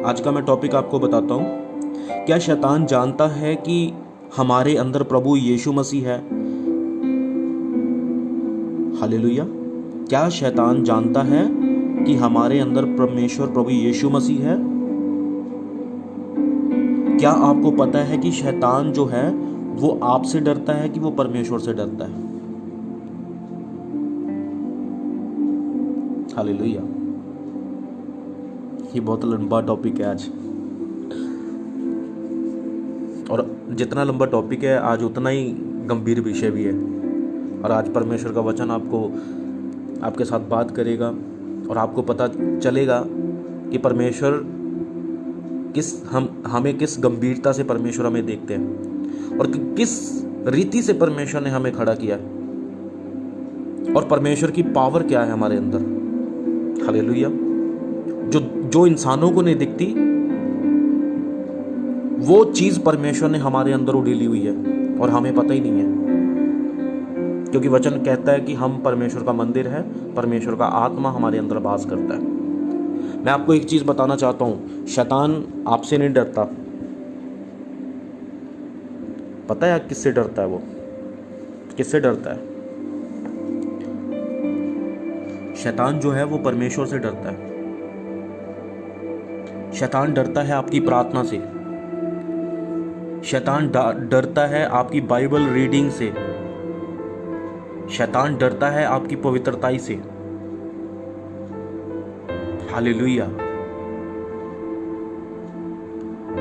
आज का मैं टॉपिक आपको बताता हूँ। क्या शैतान जानता है कि हमारे अंदर प्रभु यीशु मसीह है? हालेलुया। क्या शैतान जानता है कि हमारे अंदर परमेश्वर प्रभु यीशु मसीह है? क्या आपको पता है कि शैतान जो है वो आपसे डरता है कि वो परमेश्वर से डरता है? हालेलुया। ये बहुत लंबा टॉपिक है आज, और जितना लंबा टॉपिक है आज उतना ही गंभीर विषय भी है। और आज परमेश्वर का वचन आपके साथ बात करेगा और आपको पता चलेगा कि परमेश्वर हमें किस गंभीरता से परमेश्वर हमें देखते हैं और किस रीति से परमेश्वर ने हमें खड़ा किया और परमेश्वर की पावर क्या है हमारे अंदर। हालेलुया। जो इंसानों को नहीं दिखती वो चीज परमेश्वर ने हमारे अंदर उड़ेली हुई है और हमें पता ही नहीं है, क्योंकि वचन कहता है कि हम परमेश्वर का मंदिर है, परमेश्वर का आत्मा हमारे अंदर वास करता है। मैं आपको एक चीज बताना चाहता हूं, शैतान आपसे नहीं डरता। पता है किससे डरता है? वो किससे डरता है? शैतान जो है वो परमेश्वर से डरता है। शैतान डरता है आपकी प्रार्थना से। शैतान डरता है आपकी बाइबल रीडिंग से। शैतान डरता है आपकी पवित्रताई से। हालेलुया।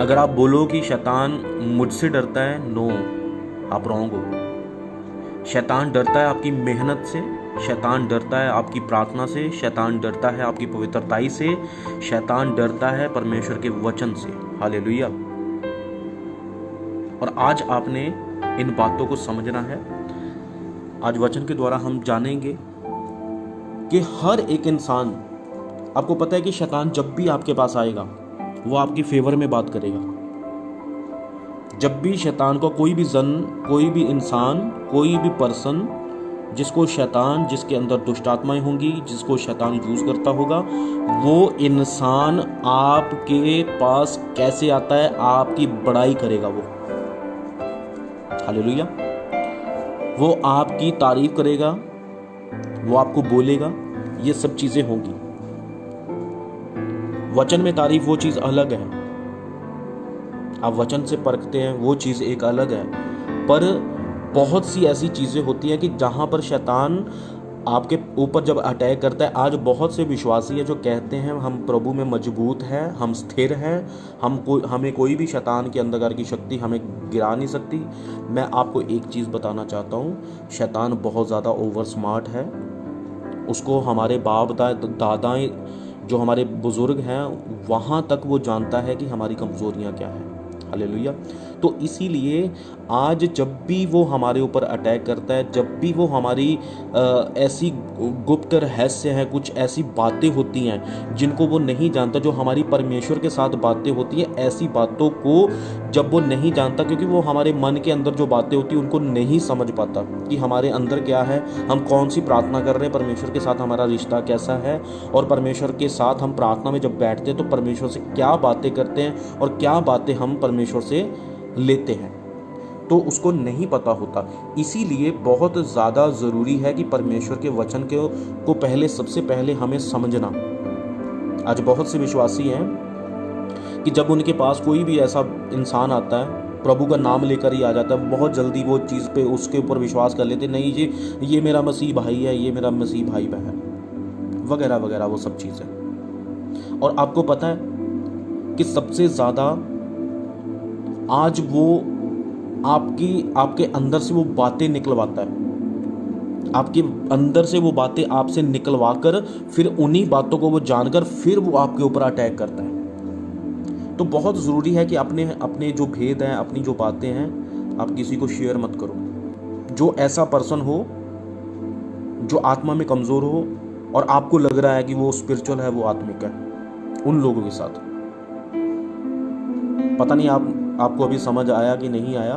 अगर आप बोलो कि शैतान मुझसे डरता है, नो, आप रॉन्ग हो। शैतान डरता है आपकी मेहनत से, शैतान डरता है आपकी प्रार्थना से, शैतान डरता है आपकी पवित्रताई से, शैतान डरता है परमेश्वर के वचन से। हालेलुया। और आज आपने इन बातों को समझना है। आज वचन के द्वारा हम जानेंगे कि हर एक इंसान, आपको पता है कि शैतान जब भी आपके पास आएगा वो आपकी फेवर में बात करेगा। जब भी शैतान को कोई भी इंसान, कोई भी पर्सन जिसके अंदर दुष्ट आत्माएं होंगी, जिसको शैतान यूज करता होगा, वो इंसान आपके पास कैसे आता है, आपकी बड़ाई करेगा। वो हालेलुया। वो आपकी तारीफ करेगा, वो आपको बोलेगा, ये सब चीजें होंगी। वचन में तारीफ वो चीज अलग है, आप वचन से परखते हैं वो चीज एक अलग है। पर बहुत सी ऐसी चीजें होती हैं कि जहां पर शैतान आपके ऊपर जब अटैक करता है। आज बहुत से विश्वासी है जो कहते हैं हम प्रभु में मजबूत हैं, हम स्थिर हैं, हमें कोई भी शैतान के अंधकार की शक्ति हमें गिरा नहीं सकती। मैं आपको एक चीज़ बताना चाहता हूँ, शैतान बहुत ज़्यादा ओवर स्मार्ट है। उसको हमारे बाप दादाएँ, जो हमारे बुजुर्ग हैं, वहाँ तक वो जानता है कि हमारी कमज़ोरियाँ क्या हैं। हालेलुया। तो इसीलिए आज जब भी वो हमारे ऊपर अटैक करता है, जब भी वो हमारी ऐसी गुप्त रहस्य है, कुछ ऐसी बातें होती हैं जिनको वो नहीं जानता, जो हमारी परमेश्वर के साथ बातें होती हैं, ऐसी बातों को जब वो नहीं जानता, क्योंकि वो हमारे मन के अंदर जो बातें होती हैं उनको नहीं समझ पाता कि हमारे अंदर क्या है, हम कौन सी प्रार्थना कर रहे हैं, परमेश्वर के साथ हमारा रिश्ता कैसा है, और परमेश्वर के साथ हम प्रार्थना में जब बैठते हैं तो परमेश्वर से क्या बातें करते हैं और क्या बातें हम परमेश्वर से लेते हैं, तो उसको नहीं पता होता। इसीलिए बहुत ज़्यादा ज़रूरी है कि परमेश्वर के वचन को सबसे पहले हमें समझना। आज बहुत से विश्वासी हैं कि जब उनके पास कोई भी ऐसा इंसान आता है, प्रभु का नाम लेकर ही आ जाता है, बहुत जल्दी वो चीज़ पे उसके ऊपर विश्वास कर लेते, नहीं ये मेरा मसीह भाई है, ये मेरा मसीह भाई बहन, वगैरह वगैरह, वो सब चीज़ें। और आपको पता है कि सबसे ज़्यादा आज वो आपके अंदर से वो बातें निकलवाता है, आपके अंदर से वो बातें आपसे निकलवा कर फिर उन्हीं बातों को वो जानकर फिर वो आपके ऊपर अटैक करता है। तो बहुत ज़रूरी है कि अपने जो भेद हैं, अपनी जो बातें हैं, आप किसी को शेयर मत करो। जो ऐसा पर्सन हो जो आत्मा में कमज़ोर हो और आपको लग रहा है कि वो स्पिरिचुअल है, वो आत्मिक है, उन लोगों के साथ, पता नहीं आपको अभी समझ आया कि नहीं आया,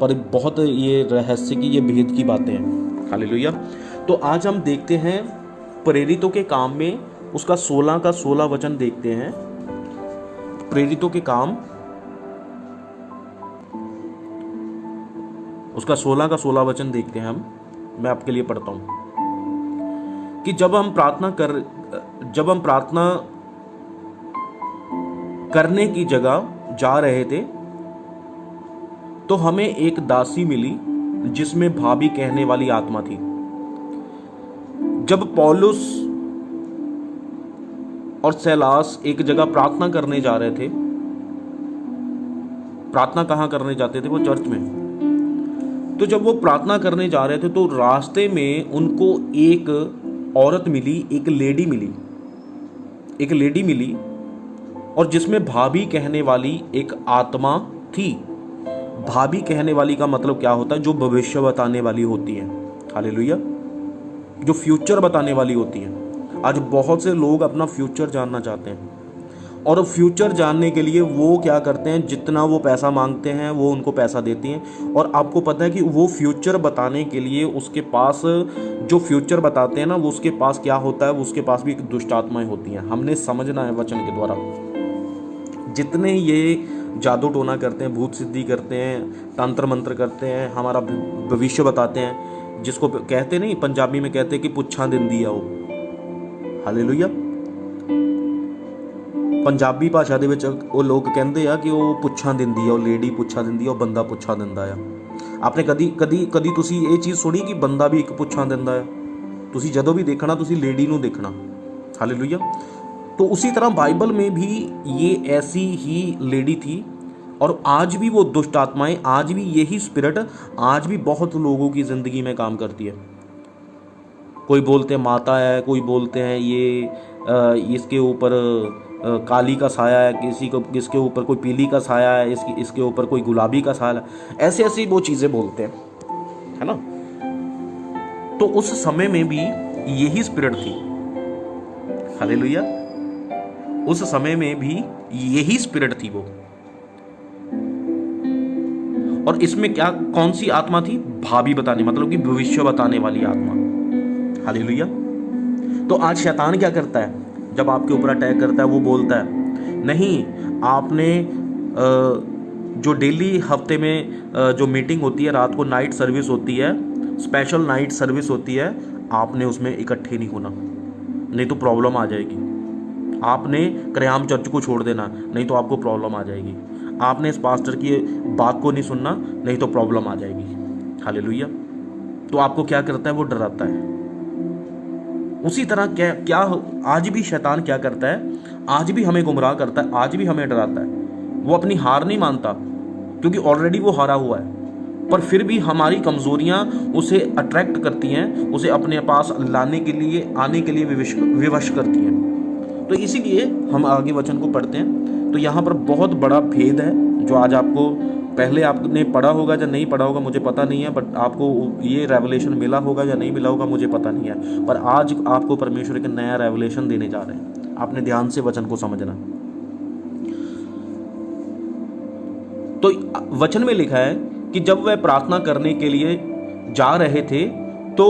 पर बहुत ये रहस्य की, ये भेद की बातें हैं। हालेलुया। तो आज हम देखते हैं प्रेरितों के काम में उसका 16 का 16 वचन देखते हैं। प्रेरितों के काम उसका 16 का 16 वचन देखते हैं हम। मैं आपके लिए पढ़ता हूं कि जब हम प्रार्थना करने की जगह जा रहे थे तो हमें एक दासी मिली जिसमें भाभी कहने वाली आत्मा थी। जब पौलुस और सैलास एक जगह प्रार्थना करने जा रहे थे, प्रार्थना कहां करने जाते थे? वो चर्च में। तो जब वो प्रार्थना करने जा रहे थे तो रास्ते में उनको एक औरत मिली, एक लेडी मिली और जिसमें भाभी कहने वाली एक आत्मा थी। भाभी कहने वाली का मतलब क्या होता है? जो भविष्य बताने वाली होती है। हालेलुया। जो फ्यूचर बताने वाली होती है। आज बहुत से लोग अपना फ्यूचर जानना चाहते हैं और फ्यूचर जानने के लिए वो क्या करते हैं? जितना वो पैसा मांगते हैं वो उनको पैसा देती हैं। और आपको पता है कि वो फ्यूचर बताने के लिए उसके पास, जो फ्यूचर बताते हैं ना, वो उसके पास क्या होता है? वो उसके पास भी दुष्ट आत्माएं होती हैं। हमने समझना है वचन के द्वारा। जितने ये जादू टोना करते हैं, भूत सिद्धि करते हैं, तंत्र मंत्र करते हैं, हमारा भविष्य बताते हैं, जिसको कहते नहीं, पंजाबी में कहते हैं कि पुच्छा दिंदी आओ। हालेलुया। पंजाबी भाषा ਦੇ ਵਿੱਚ ਉਹ ਲੋਕ ਕਹਿੰਦੇ ਆ ਕਿ ਉਹ ਪੁੱਛਾਂ ਦਿੰਦੀ ਆ, ਉਹ ਲੇਡੀ ਪੁੱਛਾਂ ਦਿੰਦੀ ਆ, ਉਹ ਬੰਦਾ ਪੁੱਛਾਂ ਦਿੰਦਾ ਆ। आपने कदी ਤੁਸੀਂ ਇਹ ਚੀਜ਼ ਸੁਣੀ ਕਿ ਬੰਦਾ ਵੀ ਇੱਕ ਪੁੱਛਾਂ ਦਿੰਦਾ ਆ? ਤੁਸੀਂ ਜਦੋਂ भी देखना ਤੁਸੀਂ लेडी ਨੂੰ देखना। हालेलुया। तो उसी तरह बाइबल में भी ये ऐसी ही लेडी थी और आज भी वो दुष्ट आत्माएं, आज भी यही स्पिरिट आज भी बहुत लोगों की ज़िंदगी में काम करती है। कोई बोलते हैं माता है, कोई बोलते हैं ये इसके ऊपर काली का साया है, किसके ऊपर कोई पीली का साया है, इसके ऊपर कोई गुलाबी का साया है। ऐसे ऐसी वो चीज़ें बोलते हैं, है ना। तो उस समय में भी यही स्पिरिट थी। हालेलुया। उस समय में भी यही स्पिरिट थी वो। और इसमें क्या, कौन सी आत्मा थी? भावी बताने, मतलब कि भविष्य बताने वाली आत्मा। हालेलुया। तो आज शैतान क्या करता है? जब आपके ऊपर अटैक करता है वो बोलता है नहीं, आपने जो डेली हफ्ते में जो मीटिंग होती है, रात को नाइट सर्विस होती है, स्पेशल नाइट सर्विस होती है, आपने उसमें इकट्ठे नहीं होना, नहीं तो प्रॉब्लम आ जाएगी। आपने करेआम चर्च को छोड़ देना, नहीं तो आपको प्रॉब्लम आ जाएगी। आपने इस पास्टर की बात को नहीं सुनना, नहीं तो प्रॉब्लम आ जाएगी। हालेलुया। तो आपको क्या करता है? वो डराता है। उसी तरह क्या आज भी शैतान क्या करता है? आज भी हमें गुमराह करता है, आज भी हमें डराता है। वो अपनी हार नहीं मानता क्योंकि ऑलरेडी वो हारा हुआ है, पर फिर भी हमारी कमजोरियां उसे अट्रैक्ट करती हैं, उसे अपने पास लाने के लिए, आने के लिए विवश करती हैं। तो इसीलिए हम आगे वचन को पढ़ते हैं। तो यहाँ पर बहुत बड़ा भेद है जो आज आपको, पहले आपने पढ़ा होगा या नहीं पढ़ा होगा मुझे पता नहीं है, बट आपको ये रेवलेशन मिला होगा या नहीं मिला होगा मुझे पता नहीं है, पर आज आपको परमेश्वर एक नया रेवलेशन देने जा रहे हैं। आपने ध्यान से वचन को समझना। तो वचन में लिखा है कि जब वह प्रार्थना करने के लिए जा रहे थे तो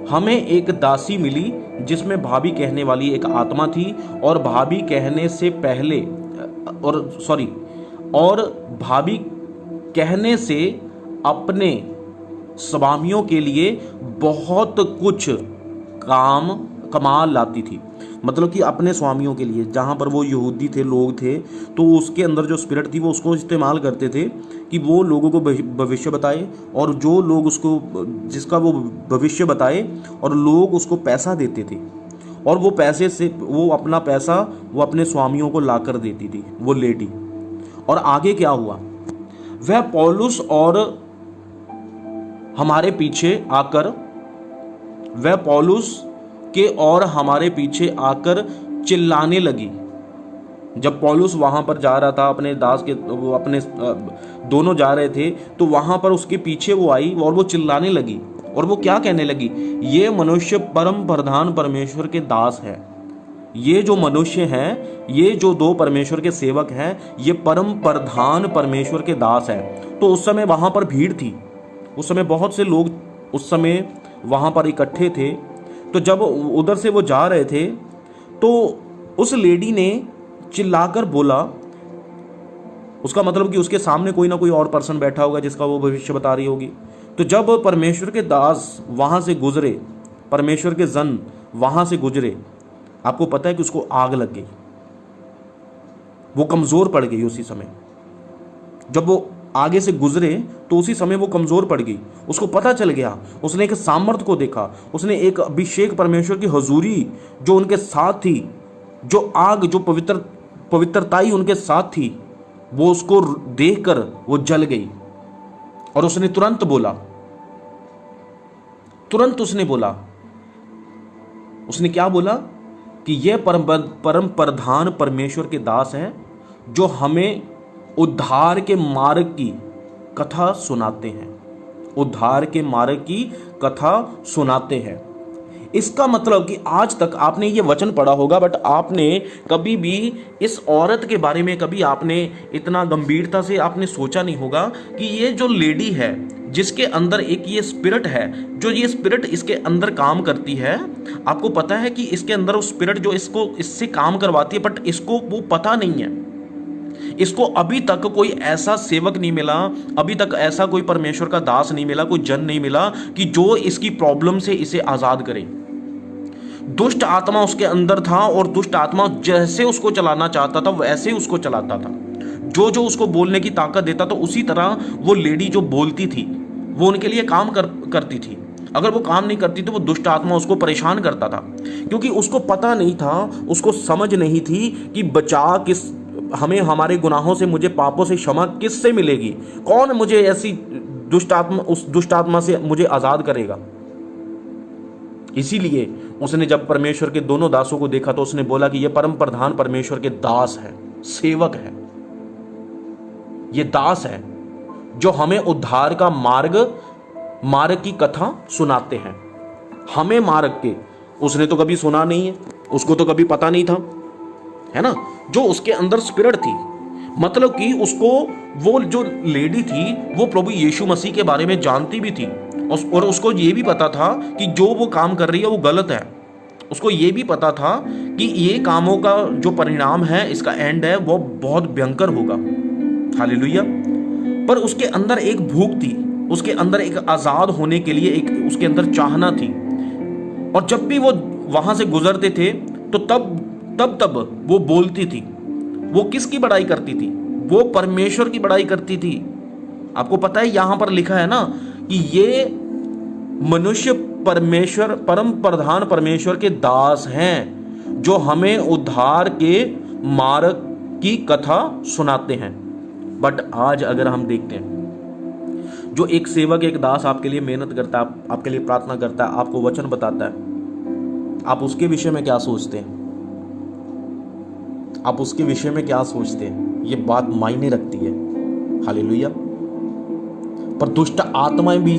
हमें एक दासी मिली जिसमें भाभी कहने वाली एक आत्मा थी और भाभी कहने से पहले और भाभी कहने से अपने स्वामियों के लिए बहुत कुछ कमा लाती थी। मतलब कि अपने स्वामियों के लिए, जहाँ पर वो यहूदी थे, लोग थे, तो उसके अंदर जो स्पिरिट थी वो उसको इस्तेमाल करते थे कि वो लोगों को भविष्य बताए, और जो लोग उसको, जिसका वो भविष्य बताए, और लोग उसको पैसा देते थे, और वो पैसे से वो अपना पैसा वो अपने स्वामियों को लाकर देती थी वो लेडी। और आगे क्या हुआ? वह पौलुस और हमारे पीछे आकर चिल्लाने लगी। जब पौलुस वहां पर जा रहा था अपने दास के, वो अपने दोनों जा रहे थे, तो वहां पर उसके पीछे वो आई और वो चिल्लाने लगी। और वो क्या कहने लगी? ये मनुष्य परम प्रधान परमेश्वर के दास है। ये जो मनुष्य हैं, ये जो दो परमेश्वर के सेवक हैं, ये परम प्रधान परमेश्वर के दास हैं। तो उस समय वहां पर भीड़ थी, उस समय बहुत से लोग उस समय वहां पर इकट्ठे थे। तो जब उधर से वो जा रहे थे तो उस लेडी ने चिल्लाकर बोला उसका मतलब कि उसके सामने कोई ना कोई और पर्सन बैठा होगा जिसका वो भविष्य बता रही होगी। तो जब परमेश्वर के दास वहां से गुजरे, परमेश्वर के जन वहां से गुजरे, आपको पता है कि उसको आग लग गई, वो कमजोर पड़ गई उसी समय। जब वो आगे से गुजरे तो उसी समय वो कमजोर पड़ गई, उसको पता चल गया, उसने एक सामर्थ को देखा, उसने एक अभिषेक परमेश्वर की हजूरी जो उनके साथ थी, जो आग, जो पवित्रताई उनके साथ थी, वो उसको देखकर वो जल गई। और उसने तुरंत उसने बोला, उसने क्या बोला कि यह परम प्रधान परमेश्वर के दास हैं जो हमें उद्धार के मार्ग की कथा सुनाते हैं, उद्धार के मार्ग की कथा सुनाते हैं। इसका मतलब कि आज तक आपने ये वचन पढ़ा होगा, बट आपने कभी भी इस औरत के बारे में कभी आपने इतना गंभीरता से आपने सोचा नहीं होगा कि ये जो लेडी है जिसके अंदर एक ये स्पिरिट है, जो ये स्पिरिट इसके अंदर काम करती है, आपको पता है कि इसके अंदर वो स्पिरिट जो इससे काम करवाती है, बट इसको वो पता नहीं है। इसको अभी तक कोई ऐसा सेवक नहीं मिला, अभी तक ऐसा कोई परमेश्वर का दास नहीं मिला, कोई जन नहीं मिला कि जो इसकी प्रॉब्लम से इसे आजाद करे। दुष्ट आत्मा उसके अंदर था और दुष्ट आत्मा जैसे उसको चलाना चाहता था वैसे ही उसको चलाता था। जो जो उसको बोलने की ताकत देता था उसी तरह वो लेडी जो बोलती थी वो उनके लिए काम करती थी। अगर वो काम नहीं करती तो वो दुष्ट आत्मा उसको परेशान करता था, क्योंकि उसको पता नहीं था, उसको समझ नहीं थी कि हमें हमारे गुनाहों से, मुझे पापों से क्षमा किससे मिलेगी, कौन मुझे ऐसी उस दुष्ट आत्मा से मुझे आजाद करेगा। इसीलिए उसने जब परमेश्वर के दोनों दासों को देखा तो उसने बोला कि ये परम प्रधान परमेश्वर के दास है, सेवक है, ये दास है जो हमें उद्धार का मार्ग की कथा सुनाते हैं। हमें मार्ग के, उसने तो कभी सुना नहीं है, उसको तो कभी पता नहीं था, है ना। जो उसके अंदर स्पिरिट थी, मतलब कि उसको, वो जो लेडी थी वो प्रभु यीशु मसीह के बारे में जानती भी थी और उसको ये भी पता था कि जो वो काम कर रही है वो गलत है। उसको ये भी पता था कि ये कामों का जो परिणाम है, इसका एंड है, वो बहुत भयंकर होगा। हालेलुया। पर उसके अंदर एक भूख थी, उसके अंदर एक आजाद होने के लिए एक उसके अंदर चाहना थी। और जब भी वो वहां से गुजरते थे तो तब वो बोलती थी। वो किसकी बड़ाई करती थी? वो परमेश्वर की बड़ाई करती थी। आपको पता है यहां पर लिखा है ना कि ये मनुष्य परमेश्वर, परम प्रधान परमेश्वर के दास हैं जो हमें उद्धार के मार्ग की कथा सुनाते हैं। बट आज अगर हम देखते हैं, जो एक सेवक, एक दास आपके लिए मेहनत करता है, आपके लिए प्रार्थना करता है, आपको वचन बताता है, आप उसके विषय में क्या सोचते हैं? आप उसके विषय में क्या सोचते हैं? ये बात मायने रखती है। हालेलुया। पर दुष्ट आत्माएं भी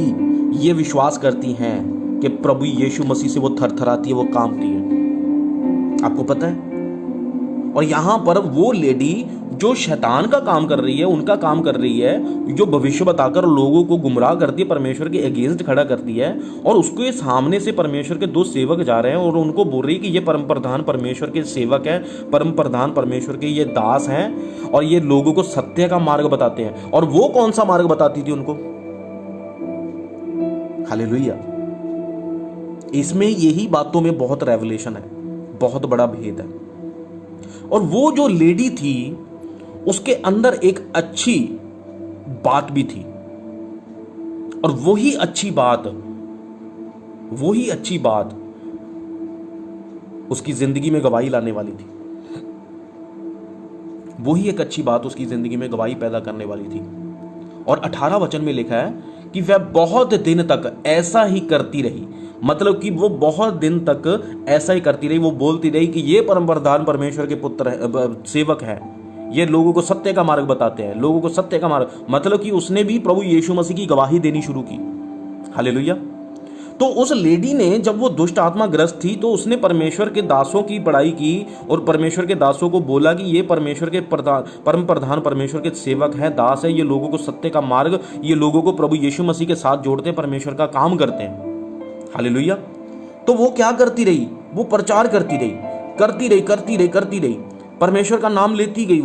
ये विश्वास करती हैं कि प्रभु यीशु मसीह से वो थरथराती है, वो कांपती है। आपको पता है। और यहां पर वो लेडी जो शैतान का काम कर रही है, उनका काम कर रही है, जो भविष्य बताकर लोगों को गुमराह करती है, परमेश्वर के अगेंस्ट खड़ा करती है, और उसके सामने से परमेश्वर के दो सेवक जा रहे हैं और उनको बोल रही है कि ये परम प्रधान परमेश्वर के सेवक है, परम प्रधान परमेश्वर के ये दास हैं और ये लोगों को सत्य का मार्ग बताते हैं। और वो कौन सा मार्ग बताती थी उनको? हालेलुया। इसमें यही बातों में बहुत रेवलेशन है, बहुत बड़ा भेद है। और वो जो लेडी थी उसके अंदर एक अच्छी बात भी थी, और वही अच्छी बात उसकी जिंदगी में गवाही लाने वाली थी। वही एक अच्छी बात उसकी जिंदगी में गवाही पैदा करने वाली थी। और 18 वचन में लिखा है कि वह बहुत दिन तक ऐसा ही करती रही। मतलब कि वो बहुत दिन तक ऐसा ही करती रही, वो बोलती रही कि ये परम प्रधान परमेश्वर के पुत्र सेवक है, ये लोगों को सत्य का मार्ग बताते हैं, लोगों को सत्य का मार्ग। मतलब कि उसने भी प्रभु यीशु मसीह की गवाही देनी शुरू की। हालेलुया। तो उस लेडी ने, जब वो दुष्ट आत्मा ग्रस्त थी, तो उसने परमेश्वर के दासों की बड़ाई की और परमेश्वर के दासों को बोला कि ये परमेश्वर के परम प्रधान परमेश्वर के सेवक है, दास है, ये लोगों को सत्य का मार्ग, ये लोगों को प्रभु यीशु मसीह के साथ जोड़ते हैं, परमेश्वर का काम करते हैं। हालेलुया। तो वो क्या करती रही? वो प्रचार करती रही, परमेश्वर का नाम लेती गई।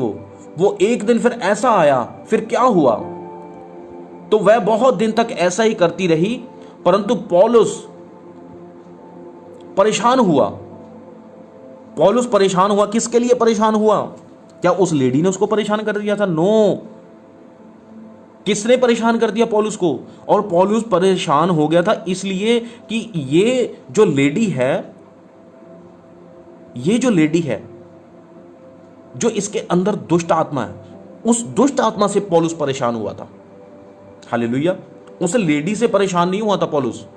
वो एक दिन फिर ऐसा आया, फिर क्या हुआ? तो वह बहुत दिन तक ऐसा ही करती रही, परंतु पौलुस परेशान हुआ। पौलुस परेशान हुआ। किसके लिए परेशान हुआ? क्या उस लेडी ने उसको परेशान कर दिया था? नो। किसने परेशान कर दिया पौलुस को? और पौलुस परेशान हो गया था इसलिए कि ये जो लेडी है, जो इसके अंदर दुष्ट आत्मा है, उस दुष्ट आत्मा से पौलुस परेशान हुआ था। हालेलुया। उस लेडी से परेशान नहीं हुआ था पौलुस,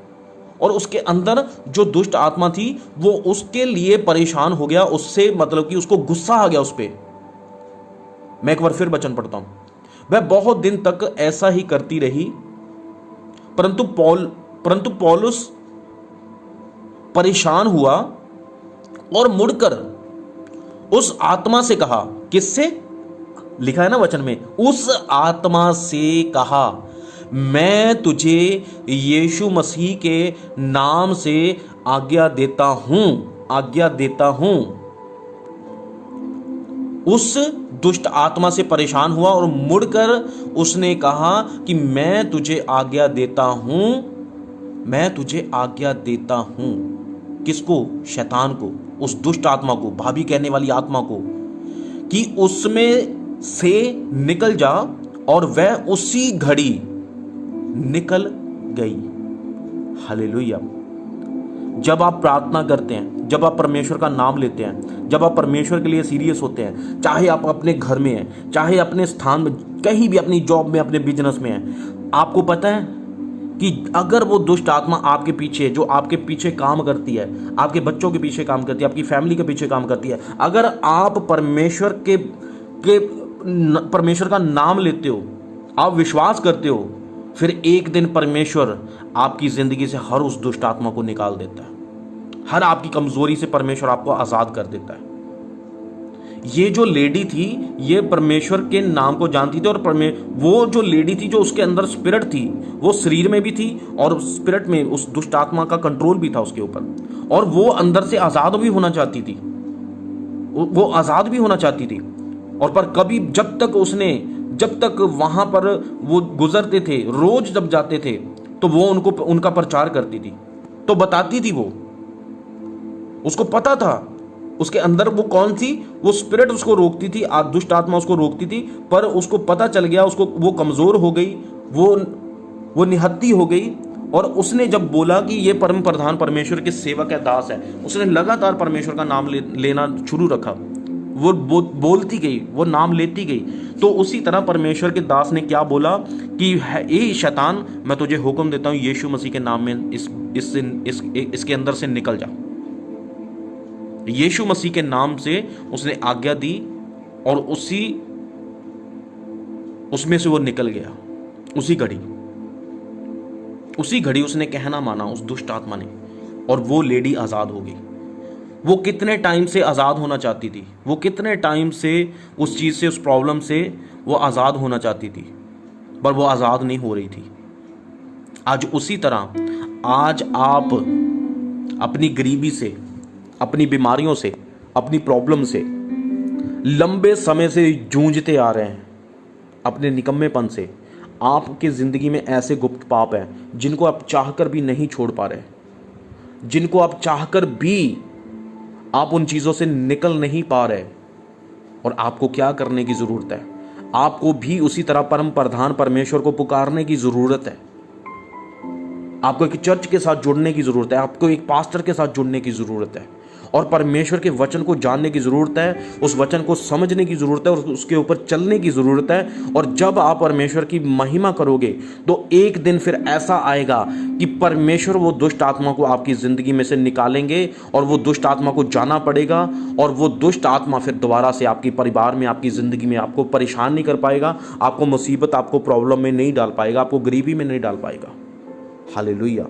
और उसके अंदर जो दुष्ट आत्मा थी वो उसके लिए परेशान हो गया, उससे मतलब कि उसको गुस्सा आ गया उस पर। मैं एक बार फिर वचन पढ़ता हूं। वह बहुत दिन तक ऐसा ही करती रही, परंतु पौलुस परेशान हुआ और मुड़कर उस आत्मा से कहा। किससे? लिखा है ना वचन में, उस आत्मा से कहा, मैं तुझे यीशु मसीह के नाम से आज्ञा देता हूं। उस दुष्ट आत्मा से परेशान हुआ और मुड़कर उसने कहा कि मैं तुझे आज्ञा देता हूं। किसको? शैतान को, उस दुष्ट आत्मा को, भाभी कहने वाली आत्मा को, कि उसमें से निकल जा, और वह उसी घड़ी निकल गई। हालेलुया। जब आप प्रार्थना करते हैं, जब आप परमेश्वर का नाम लेते हैं, जब आप परमेश्वर के लिए सीरियस होते हैं, चाहे आप अपने घर में हैं, चाहे अपने स्थान में, कहीं भी, अपनी जॉब में, अपने बिजनेस में हैं, आपको पता है कि अगर वो दुष्ट आत्मा आपके पीछे, जो आपके पीछे काम करती है, आपके बच्चों के पीछे काम करती है, आपकी फैमिली के पीछे काम करती है, अगर आप परमेश्वर का नाम लेते हो, आप विश्वास करते हो, फिर एक दिन परमेश्वर आपकी जिंदगी से हर उस दुष्ट आत्मा को निकाल देता है। हर आपकी कमजोरी से परमेश्वर आपको आजाद कर देता है। ये जो लेडी थी, ये परमेश्वर के नाम को जानती थी, और वो जो लेडी थी, जो उसके अंदर स्पिरिट थी, वो शरीर में भी थी और स्पिरिट में उस दुष्ट आत्मा का कंट्रोल भी था उसके ऊपर, और वो अंदर से आजाद भी होना चाहती थी। और पर कभी, जब तक वहां पर वो गुजरते थे, रोज जब जाते थे, तो वो उनका प्रचार करती थी, तो बताती थी, वो उसको पता था उसके अंदर वो कौन थी, वो स्पिरिट उसको रोकती थी, दुष्ट आत्मा उसको रोकती थी, पर उसको पता चल गया, वो कमजोर हो गई, वो निहत्ती हो गई, और उसने जब बोला कि ये परम प्रधान परमेश्वर के सेवक है, दास है, उसने लगातार परमेश्वर का नाम लेना शुरू रखा। वो बोलती गई, वो नाम लेती गई। तो उसी तरह परमेश्वर के दास ने क्या बोला कि ए शैतान, मैं तुझे हुक्म देता हूं, यीशु मसीह के नाम में इसके अंदर से निकल जा। यीशु मसीह के नाम से उसने आज्ञा दी, और उसमें से वो निकल गया। उसी घड़ी उसने कहना माना, उस दुष्ट आत्मा ने, और वो लेडी आजाद हो गई। वो कितने टाइम से आजाद होना चाहती थी, वो कितने टाइम से उस चीज से, उस प्रॉब्लम से वो आजाद होना चाहती थी, पर वो आजाद नहीं हो रही थी। आज उसी तरह, आज आप अपनी गरीबी से, अपनी बीमारियों से, अपनी प्रॉब्लम से लंबे समय से जूझते आ रहे हैं, अपने निकम्मेपन से। आपकी जिंदगी में ऐसे गुप्त पाप हैं जिनको आप चाहकर भी नहीं छोड़ पा रहे, जिनको आप चाहकर भी आप उन चीजों से निकल नहीं पा रहे। और आपको क्या करने की जरूरत है? आपको भी उसी तरह परम प्रधान परमेश्वर को पुकारने की जरूरत है। आपको एक चर्च के साथ जुड़ने की जरूरत है, आपको एक पास्टर के साथ जुड़ने की जरूरत है, और परमेश्वर के वचन को जानने की जरूरत है, उस वचन को समझने की जरूरत है, और उसके ऊपर चलने की जरूरत है। और जब आप परमेश्वर की महिमा करोगे, तो एक दिन फिर ऐसा आएगा कि परमेश्वर वो दुष्ट आत्मा को आपकी जिंदगी में से निकालेंगे, और वो दुष्ट आत्मा को जाना पड़ेगा, और वो दुष्ट आत्मा फिर दोबारा से आपके परिवार में, आपकी जिंदगी में आपको परेशान नहीं कर पाएगा, आपको मुसीबत, आपको प्रॉब्लम में नहीं डाल पाएगा, आपको गरीबी में नहीं डाल पाएगा। हालेलुया।